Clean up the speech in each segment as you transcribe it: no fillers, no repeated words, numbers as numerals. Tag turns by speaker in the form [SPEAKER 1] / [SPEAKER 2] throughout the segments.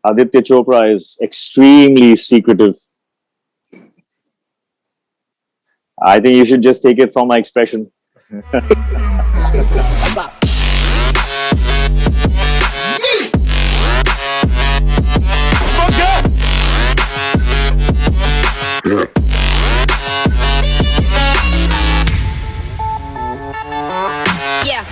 [SPEAKER 1] Aditya Chopra is extremely secretive. I think you should just take it from my expression.
[SPEAKER 2] Yeah.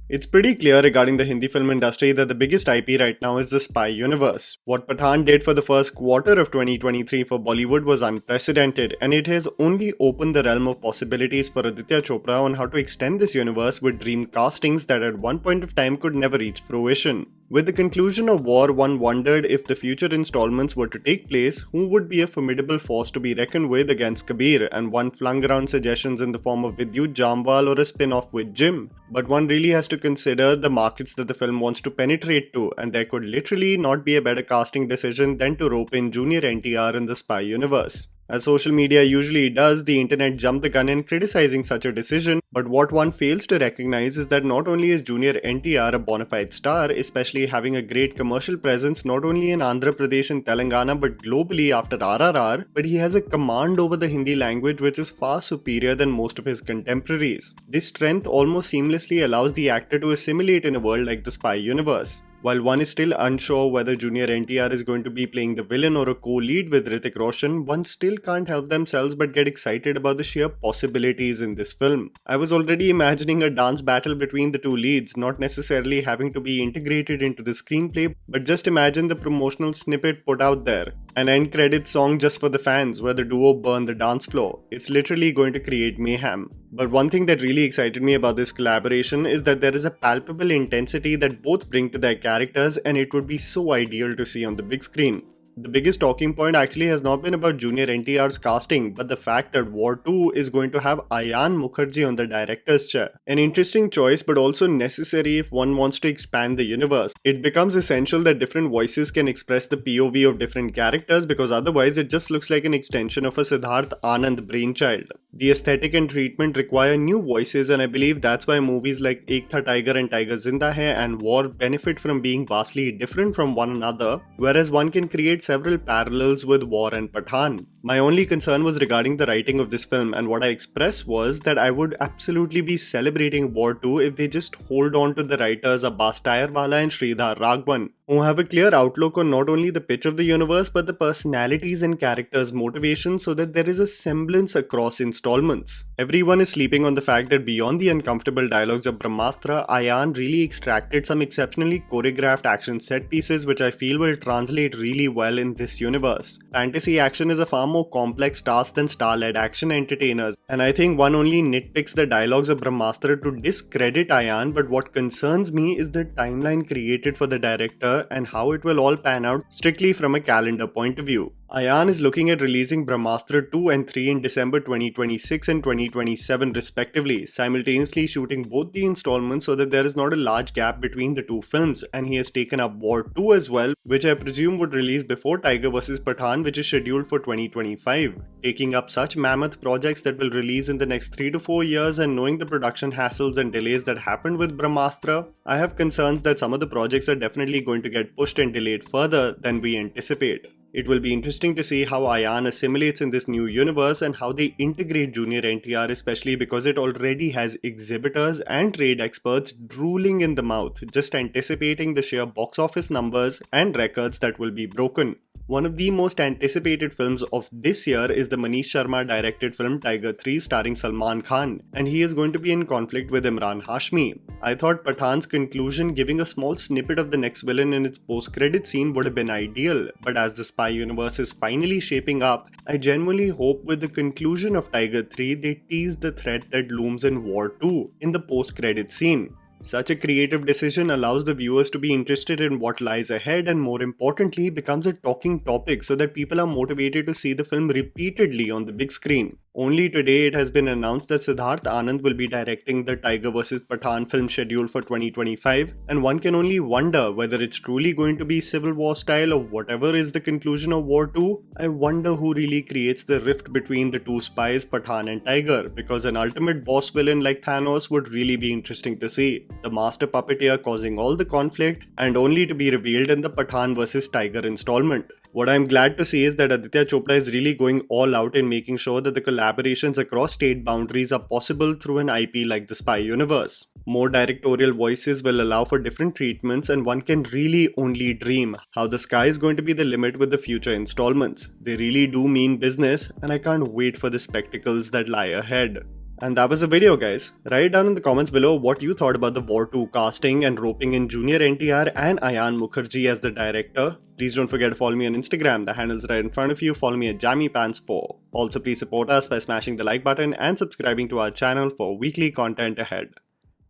[SPEAKER 3] It's pretty clear regarding the Hindi film industry that the biggest IP right now is the spy universe. What Pathaan did for the first quarter of 2023 for Bollywood was unprecedented, and it has only opened the realm of possibilities for Aditya Chopra on how to extend this universe with dream castings that at one point of time could never reach fruition. With the conclusion of War, one wondered if the future installments were to take place, who would be a formidable force to be reckoned with against Kabir, and one flung around suggestions in the form of Vidyut Jamwal or a spin-off with Jim. But one really has to consider the markets that the film wants to penetrate to, and there could literally not be a better casting decision than to rope in Junior NTR in the spy universe. As social media usually does, the internet jumped the gun in criticizing such a decision, but what one fails to recognize is that not only is Junior NTR a bona fide star, especially having a great commercial presence not only in Andhra Pradesh and Telangana but globally after RRR, but he has a command over the Hindi language which is far superior than most of his contemporaries. This strength almost seamlessly allows the actor to assimilate in a world like the spy universe. While one is still unsure whether Junior NTR is going to be playing the villain or a co-lead with Hrithik Roshan, one still can't help themselves but get excited about the sheer possibilities in this film. I was already imagining a dance battle between the two leads, not necessarily having to be integrated into the screenplay, but just imagine the promotional snippet put out there. An end credits song just for the fans where the duo burn the dance floor. It's literally going to create mayhem. But one thing that really excited me about this collaboration is that there is a palpable intensity that both bring to their characters, and it would be so ideal to see on the big screen. The biggest talking point actually has not been about Junior NTR's casting, but the fact that War 2 is going to have Ayan Mukherjee on the director's chair. An interesting choice, but also necessary if one wants to expand the universe. It becomes essential that different voices can express the POV of different characters, because otherwise it just looks like an extension of a Siddharth Anand brainchild. The aesthetic and treatment require new voices, and I believe that's why movies like Ek Tha Tiger and Tiger Zinda Hai and War benefit from being vastly different from one another, whereas one can create several parallels with War and Pathaan. My only concern was regarding the writing of this film, and what I expressed was that I would absolutely be celebrating War 2 if they just hold on to the writers Abbas Tayarwala and Sridhar Raghavan, who have a clear outlook on not only the pitch of the universe but the personalities and characters' motivations, so that there is a semblance across installments. Everyone is sleeping on the fact that beyond the uncomfortable dialogues of Brahmastra, Ayan really extracted some exceptionally choreographed action set pieces which I feel will translate really well in this universe. Fantasy action is a far more complex task than star-led action entertainers, and I think one only nitpicks the dialogues of Brahmastra to discredit Ayan, but what concerns me is the timeline created for the director and how it will all pan out strictly from a calendar point of view. Ayan is looking at releasing Brahmastra 2 and 3 in December 2026 and 2027 respectively, simultaneously shooting both the installments so that there is not a large gap between the two films, and he has taken up War 2 as well, which I presume would release before Tiger vs Pathaan, which is scheduled for 2025. Taking up such mammoth projects that will release in the next 3 to 4 years, and knowing the production hassles and delays that happened with Brahmastra, I have concerns that some of the projects are definitely going to get pushed and delayed further than we anticipate. It will be interesting to see how Ayan assimilates in this new universe and how they integrate Junior NTR, especially because it already has exhibitors and trade experts drooling in the mouth, just anticipating the sheer box office numbers and records that will be broken. One of the most anticipated films of this year is the Manish Sharma directed film Tiger 3 starring Salman Khan, and he is going to be in conflict with Imran Hashmi. I thought Pathaan's conclusion giving a small snippet of the next villain in its post-credit scene would have been ideal, but as the spy universe is finally shaping up, I genuinely hope with the conclusion of Tiger 3 they tease the threat that looms in War 2 in the post-credit scene. Such a creative decision allows the viewers to be interested in what lies ahead and, more importantly, becomes a talking topic so that people are motivated to see the film repeatedly on the big screen. Only today it has been announced that Siddharth Anand will be directing the Tiger vs. Pathaan film schedule for 2025, and one can only wonder whether it's truly going to be Civil War style or whatever is the conclusion of War 2. I wonder who really creates the rift between the two spies, Pathaan and Tiger, because an ultimate boss villain like Thanos would really be interesting to see. The master puppeteer causing all the conflict, and only to be revealed in the Pathaan vs. Tiger installment. What I'm glad to see is that Aditya Chopra is really going all out in making sure that the collaborations across state boundaries are possible through an IP like the Spy Universe. More directorial voices will allow for different treatments, and one can really only dream how the sky is going to be the limit with the future installments. They really do mean business, and I can't wait for the spectacles that lie ahead. And that was the video, guys. Write down in the comments below what you thought about the War 2 casting and roping in Junior NTR and Ayan Mukherjee as the director. Please don't forget to follow me on Instagram, the handle's right in front of you. Follow me at JammyPants4. Also, please support us by smashing the like button and subscribing to our channel for weekly content ahead.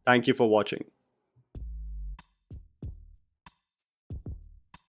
[SPEAKER 3] Thank you for watching.